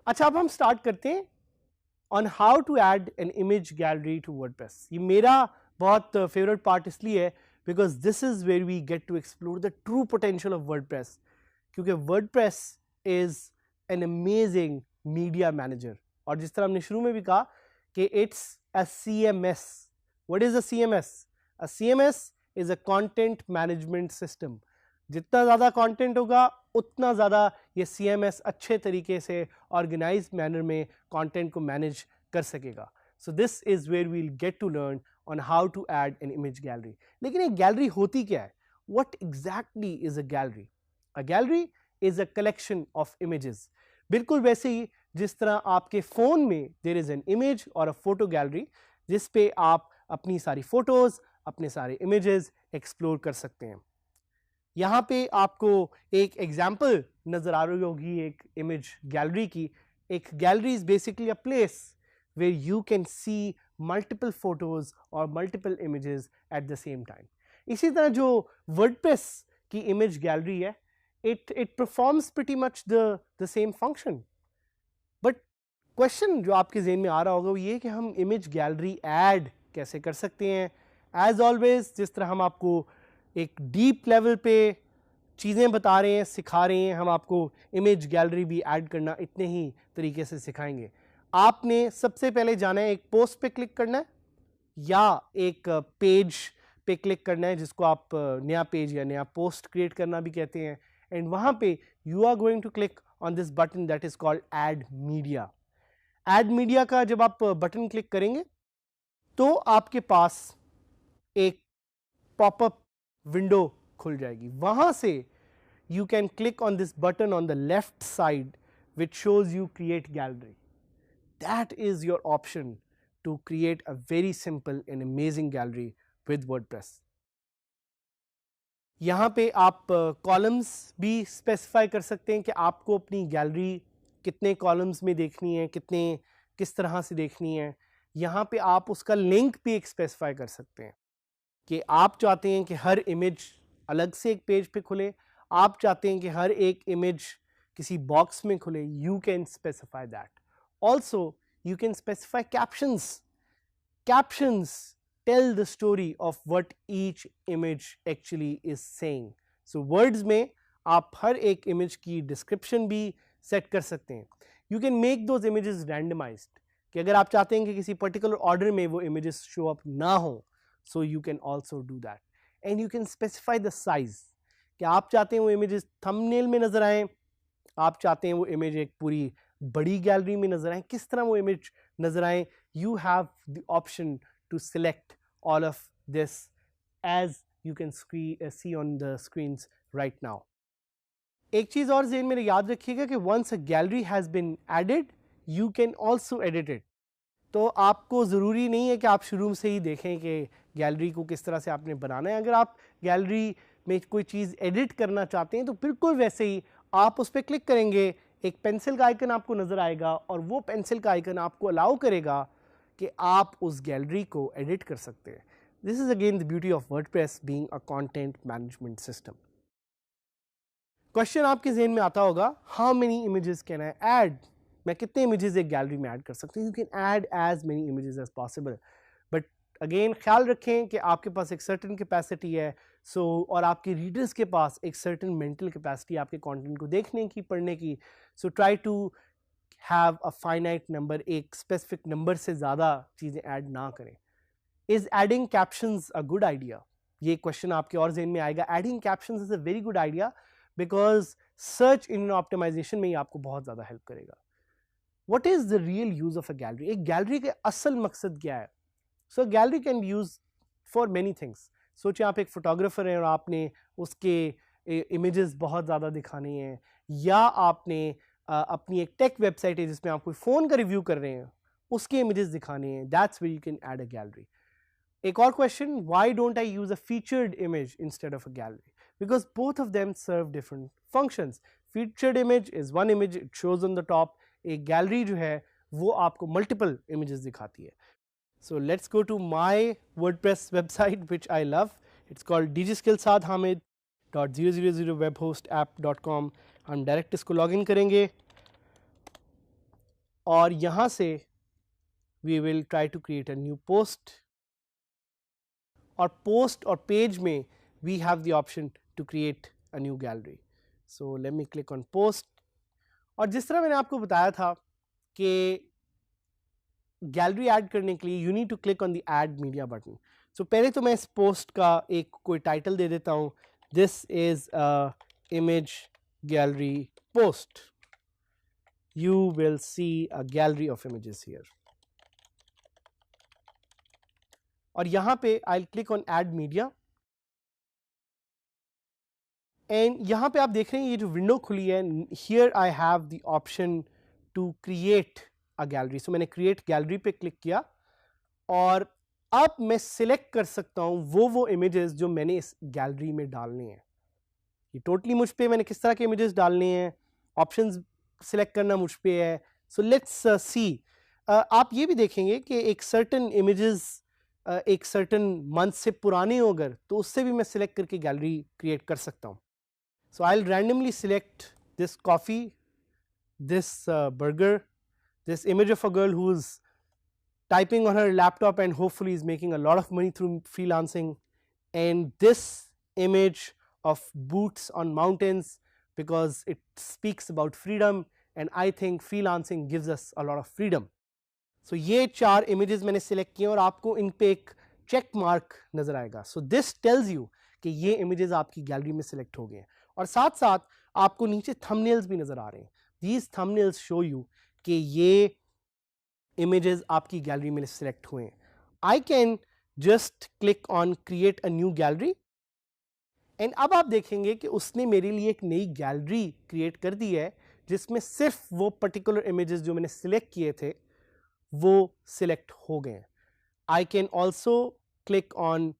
अच्छा, अब हम स्टार्ट करते हैं on how to add an image gallery to WordPress. ये मेरा बहुत फेवरेट पार्ट इसलिए है because this is where we get to explore the true potential of WordPress, क्योंकि WordPress is an amazing media manager. और जिस तरह हमने शुरू में भी कहा कि it's a CMS। What is a CMS? A CMS is a content management system. जितना ज़्यादा कंटेंट होगा उतना ज़्यादा ये CMS अच्छे तरीके से ऑर्गेनाइज्ड मैनर में कंटेंट को मैनेज कर सकेगा। So this is where we'll get to learn on how to add an image gallery. लेकिन एक गैलरी होती क्या है? What exactly is a gallery? A gallery is a collection of images. बिल्कुल वैसे ही जिस तरह आपके फ़ोन में देयर इज़ एन इमेज और अ फोटो गैलरी जिस पे आप अपनी सारी फ़ोटोज़, अपने सारे इमेजेस एक्सप्लोर कर सकते हैं। यहाँ पे आपको एक एग्जाम्पल नज़र आ रही होगी एक इमेज गैलरी की। एक gallery is basically a place where you can see multiple photos और multiple images at the same time. इसी तरह जो वर्डप्रेस की इमेज गैलरी है, it performs pretty much the same function. But question जो आपके ज़हन में आ रहा होगा वो ये कि हम इमेज गैलरी ऐड कैसे कर सकते हैं। एज ऑलवेज जिस तरह हम आपको एक डीप लेवल पे चीज़ें बता रहे हैं, सिखा रहे हैं, हम आपको इमेज गैलरी भी ऐड करना इतने ही तरीके से सिखाएंगे। आपने सबसे पहले जाना है, एक पोस्ट पे क्लिक करना है या एक पेज पे क्लिक करना है जिसको आप नया पेज या नया पोस्ट क्रिएट करना भी कहते हैं। एंड वहाँ पे you are going to click on this button that is called add media. Add media का जब आप बटन क्लिक करेंगे तो आपके पास एक पॉपअप विंडो खुल जाएगी। वहां से you can click on this button on the left side which shows you create gallery. That is your option to create a very simple and amazing gallery with WordPress. यहाँ पे आप columns भी specify कर सकते हैं कि आपको अपनी गैलरी कितने कॉलम्स में देखनी है, किस तरह से देखनी है। यहाँ पे आप उसका लिंक भी एक स्पेसिफाई कर सकते हैं कि आप चाहते हैं कि हर इमेज अलग से एक पेज पे खुले, आप चाहते हैं कि हर एक इमेज किसी बॉक्स में खुले। You can specify that. Also you can specify captions. Captions tell the story of what each image actually is saying. So words में आप हर एक इमेज की डिस्क्रिप्शन भी सेट कर सकते हैं। You can make those images randomised कि अगर आप चाहते हैं कि किसी पर्टिकुलर ऑर्डर में वो इमेजेस शो अप ना हो, so you can also do that. And you can specify the size कि आप चाहते हैं वो इमेजेस थंबनेल में नजर आए, आप चाहते हैं वो इमेज एक पूरी बड़ी गैलरी में नजर आए, किस तरह वो इमेज नजर आए। You have the option to select all of this as you can see on the screens right now. एक चीज और ज़हन में याद रखिएगा कि once a gallery has been added you can also edit it. तो आपको ज़रूरी नहीं है कि आप शुरू से ही देखें कि गैलरी को किस तरह से आपने बनाना है। अगर आप गैलरी में कोई चीज़ एडिट करना चाहते हैं तो बिल्कुल वैसे ही आप उस पर क्लिक करेंगे, एक पेंसिल का आइकन आपको नज़र आएगा और वो पेंसिल का आइकन आपको अलाउ करेगा कि आप उस गैलरी को एडिट कर सकते हैं। This is again the beauty of WordPress being a content management system. Question आपके जहन में आता होगा, how many images can I add? मैं कितने इमेजेस एक गैलरी में ऐड कर सकता हूँ? You can add as many images as possible, but again ख्याल रखें कि आपके पास एक सर्टेन कैपेसिटी है। और आपके रीडर्स के पास एक सर्टेन मेंटल कैपेसिटी आपके कंटेंट को देखने की, पढ़ने की। So try to have a finite number, एक स्पेसिफिक नंबर से ज़्यादा चीज़ें ऐड ना करें। Is adding captions a good idea? ये क्वेश्चन आपके और जहन में आएगा। Adding captions is a very good idea because search engine optimization में ही आपको बहुत ज़्यादा हेल्प करेगा। What is the real use of a gallery? एक गैलरी के असल मकसद क्या है? So a gallery can be used for many things. सोचिए आप एक फोटोग्राफर हैं और आपने उसके इमेजेस बहुत ज़्यादा दिखाने हैं, या आपने अपनी एक टेक वेबसाइट है जिसमें आप कोई फ़ोन का रिव्यू कर रहे हैं, उसके इमेजेस दिखाने हैं। That's where you can add a gallery. एक और question, why don't I use a featured image instead of a gallery? Because both of them serve different functions. Featured image is one image, it shows on the top. एक gallery जो है वो आपको multiple images दिखाती है. So let's go to my WordPress website which I love. It's called dgskillsadhamid.000webhostapp.com. हम direct इसको login करेंगे और यहाँ से we will try to create a new post. और पोस्ट और पेज में we have the option to create a new gallery. So let me click on post. और जिस तरह मैंने आपको बताया था कि गैलरी ऐड करने के लिए you need to click on the add media button. So पहले तो मैं इस पोस्ट का एक कोई टाइटल दे देता हूँ, this is a image gallery post. You will see a gallery of images here. और यहाँ पे I'll click on add media and यहाँ पे आप देख रहे हैं ये जो विंडो खुली है, here I have the option to create a gallery. So मैंने create gallery पे क्लिक किया और अब मैं सिलेक्ट कर सकता हूँ वो इमेजेस जो मैंने इस गैलरी में डालने हैं. ये टोटली मुझ पे मैंने किस तरह के इमेजेस डालने हैं, ऑप्शंस सिलेक्ट करना मुझ पे है. So let's see. आप ये भी देखेंगे कि एक सर्टेन इमेजेस एक सर्टेन मंथ से पुराने हो अगर तो उससे भी मैं सिलेक्ट करके गैलरी क्रिएट कर सकता हूँ. So I will randomly select this coffee, this burger, this image of a girl who is typing on her laptop and hopefully is making a lot of money through freelancing, and this image of boots on mountains because it speaks about freedom and I think freelancing gives us a lot of freedom. So ये चार images मैंने select किए और आपको इन पे एक check mark नजर आएगा. So this tells you कि ये images आपकी गैलरी में select हो गए हैं और साथ साथ आपको नीचे thumbnails भी नजर आ रहे हैं. These thumbnails show you कि ये images आपकी गैलरी में सिलेक्ट हुए हैं. I can just click on create a new gallery and अब आप देखेंगे कि उसने मेरे लिए एक नई गैलरी क्रिएट कर दी है जिसमें सिर्फ वो पर्टिकुलर इमेजेस जो मैंने सिलेक्ट किए थे वो सिलेक्ट हो गए हैं. I can also click on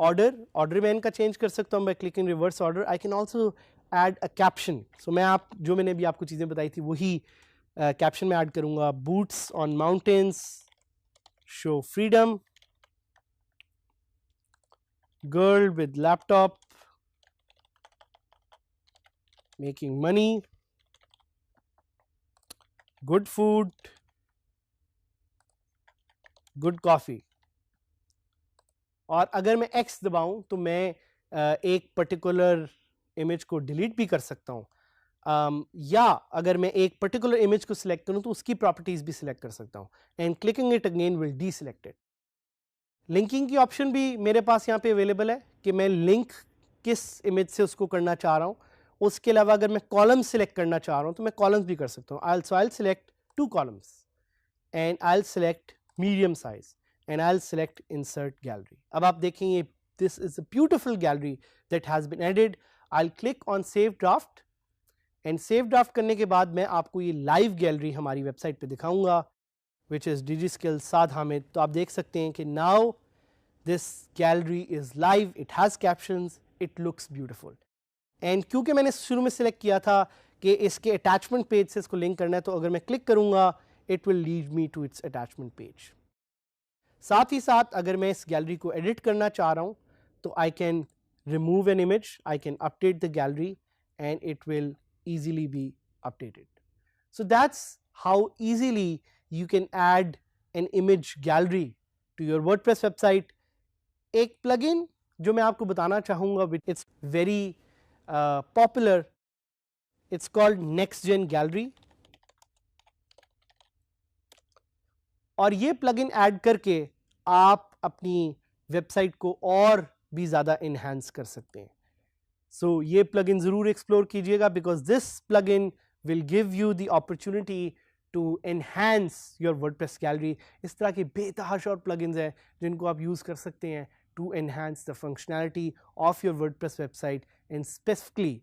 order मैं इनका चेंज कर सकता हूँ by clicking reverse order. I can also add a caption. So मैं जो मैंने अभी आपको चीज़ें बताई थी वही कैप्शन में ऐड करूंगा. Boots on mountains show freedom, girl with laptop making money, good food, good coffee. और अगर मैं X दबाऊं तो मैं एक पर्टिकुलर इमेज को डिलीट भी कर सकता हूं. या अगर मैं एक पर्टिकुलर इमेज को सिलेक्ट करूं तो उसकी प्रॉपर्टीज भी सिलेक्ट कर सकता हूं and clicking it again will deselect it. Linking की ऑप्शन भी मेरे पास यहाँ पे अवेलेबल है कि मैं लिंक किस इमेज से उसको करना चाह रहा हूँ. उसके अलावा अगर मैं कॉलम सिलेक्ट करना चाह रहा हूँ तो मैं कॉलम्स भी कर सकता हूँ. I'll select 2 columns and I'll select medium size and I'll select insert gallery. अब आप देखेंगे this is a beautiful gallery that has been added. I'll click on save draft and save draft करने के बाद मैं आपको ये लाइव गैलरी हमारी वेबसाइट पे दिखाऊंगा विच इज़ DigiSkillSaad तो आप देख सकते हैं कि now this gallery is live, it has captions, it looks beautiful. And क्योंकि मैंने शुरू में सिलेक्ट किया था कि इसके अटैचमेंट पेज से इसको लिंक करना है तो अगर मैं क्लिक करूँगा it will lead me to its attachment page. साथ ही साथ अगर मैं इस गैलरी को एडिट करना चाह रहा हूँ तो I can remove an image, I can update the gallery and it will easily be updated. So that's how easily you can add an image gallery to your WordPress website. एक plugin जो मैं आपको बताना चाहूँगा, it's very popular. It's called NextGen Gallery. और ये plugin add करके आप अपनी वेबसाइट को और भी ज़्यादा enhance कर सकते हैं. So ये plugin ज़रूर एक्सप्लोर कीजिएगा because this plugin will give you the opportunity to enhance your WordPress gallery. इस तरह के बेतहाशा और plugins हैं जिनको आप यूज़ कर सकते हैं to enhance the functionality of your WordPress website and specifically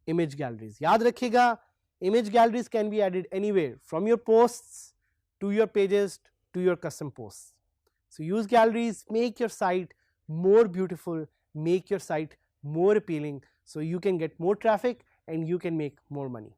image galleries. याद रखिएगा image galleries can be added anywhere from your posts to your pages to your custom posts. So use galleries, make your site more beautiful, make your site more appealing, so you can get more traffic and you can make more money.